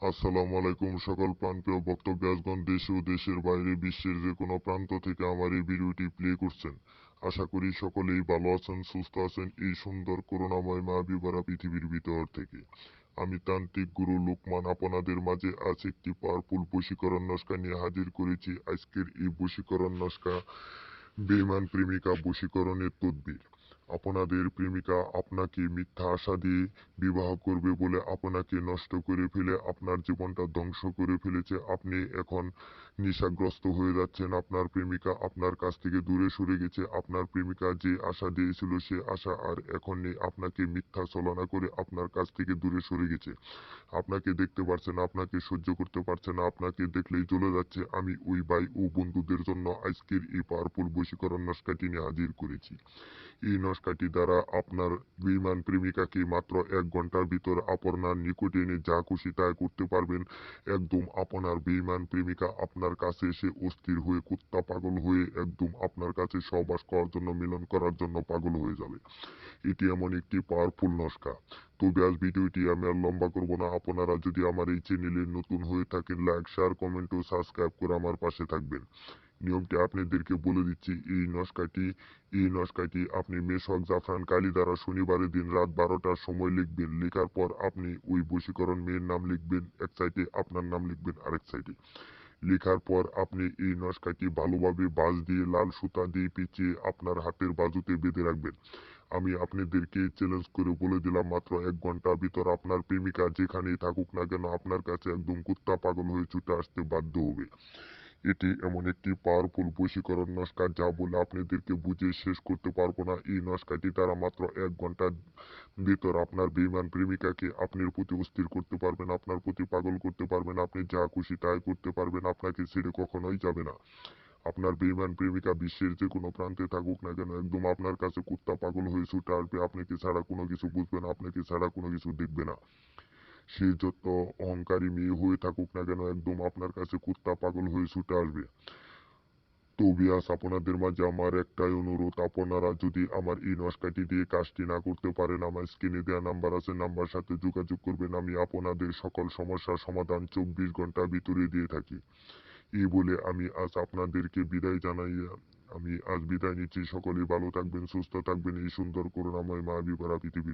আসসালামু আলাইকুম সকল প্রাণপ্রিয় বক্তব্যাসগণ, দেশে ও দেশের বাইরে বিশ্বের যে কোনো প্রান্ত থেকে আমার এই ভিডিওটি প্লে করছেন। আশা করি সকলেই ভালো আছেন, সুস্থ আছেন এই সুন্দর করুণাময় মায়াবী পৃথিবীর ভিতর থেকে। আমি তান্ত্রিক গুরু লোকমান আপনাদের মাঝে আজ একটি পাওয়ারফুল বশীকরণ নস্কা নিয়ে হাজির করেছি। আজকের এই বশীকরণ নস্কা বেঈমান প্রেমিকা বশীকরণের তদবির। আপনাদের প্রেমিকা আপনাকে মিথ্যা আশা দিয়ে বিবাহ করবে বলে আপনাকে নষ্ট করে ফেলে আপনার জীবনটা ধ্বংস করে ফেলেছে। আপনি এখন নেশাগ্রস্ত হয়ে যাচ্ছেন। আপনার প্রেমিকা আপনার কাছ থেকে দূরে সরে গেছে। আপনার প্রেমিকা যে আশা দিয়েছিল সে আশা আর এখন নেই। আপনাকে মিথ্যা ছলনা করে আপনার কাছ থেকে দূরে সরে গেছে। আপনাকে দেখতে পারছে না, আপনাকে সহ্য করতে পারছে না, আপনাকে দেখলেই চলে যাচ্ছে। আমি ওই ভাই ও বন্ধুদের জন্য আজকের এই পাওয়ারফুল বশীকরণ নস্কাটি নিয়ে হাজির করেছি। এই নস্কাটি দ্বারা আপনার বেঈমান প্রেমিকাকে মাত্র 1 ঘন্টার ভিতর আপনার নিকটে এনে যা খুশি তাই করতে পারবেন। একদম আপনার বেঈমান প্রেমিকা আপনার কাছে এসে অস্থির হয়ে কুত্তা পাগল হয়ে একদম আপনার কাছে সহবাস করার জন্য, মিলন করার জন্য পাগল হয়ে যাবে। এটি এমন একটি পাওয়ারফুল নস্কা। তবে আজ ভিডিওটি আমি আর লম্বা করব না। আপনারা যদি আমার এই চ্যানেলে নতুন হয়ে থাকেন, লাইক, শেয়ার, কমেন্ট ও সাবস্ক্রাইব করে আমার পাশে থাকবেন। নিয়মটি আপনাদেরকে বলে দিচ্ছি। এই নস্কাটি আপনি মেশক, জাফরান, কালি দ্বারা শনিবারের দিন রাত 12টার সময় লিখবেন। লেখার পর আপনি ওই বশীকরণ মেয়ের নাম লিখবেন এক সাইডে, আপনার নাম লিখবেন আরেক সাইডে। লেখার পর আপনি এই নস্কাটি ভালোভাবে বাঁশ দিয়ে লাল সুতা দিয়ে পেঁচিয়ে আপনার হাতের বাজুতে বেঁধে রাখবেন। আমি আপনাদেরকে চ্যালেঞ্জ করে বলে দিলাম, মাত্র 1 ঘন্টার ভিতর আপনার প্রেমিকা যেখানেই থাকুক না কেন আপনার কাছে একদম কুত্তা পাগল হয়ে ছুটে আসতে বাধ্য হবে। এটি এমন একটি পাওয়ারফুল বশীকরণ নস্কা যা বলে আপনাদেরকে বুঝিয়ে শেষ করতে পারবো না। এই নস্কাটি দ্বারা মাত্র 1 ঘন্টার ভিতর আপনার বেঈমান প্রেমিকাকে আপনার প্রতি অস্থির করতে পারবেন, আপনার প্রতি পাগল করতে পারবেন। আপনি যা খুশি তাই করতে পারবেন, আপনাকে ছেড়ে কখনোই যাবে না। আপনার বেঈমান প্রেমিকা বিশ্বের যে কোনো প্রান্তে থাকুক না কেন একদম আপনার কাছে কুত্তা পাগল হয়ে ছুটে আসবে। আপনাকে ছাড়া কোনো কিছু বুঝবে না, আপনাকে ছাড়া কোনো কিছু দেখবে না। সে যত অহংকারী মেয়ে হয়ে থাকুক না কেন একদম আপনার কাছে কুত্তা পাগল হয়ে ছুটে আসবে। তো ভিউয়ার্স, আপনাদের মাঝে আমার একটাই অনুরোধ, আপনারা যদি আমার এই নস্কাটি দিয়ে কাজটি না করতে পারেন, আমার স্ক্রিনে দেওয়া নাম্বার আছে, নাম্বার সাথে যোগাযোগ করবেন। আমি আপনাদের সকল সমস্যার সমাধান 24 ঘন্টার ভিতরে দিয়ে থাকি। এই বলে আমি আজ আপনাদেরকে বিদায় জানাই। আমি আজ বিদায় নিচ্ছি। সকলেই ভালো থাকবেন, সুস্থ থাকবেন এই সুন্দর করুণাময় মায়াবী ভরা পৃথিবীর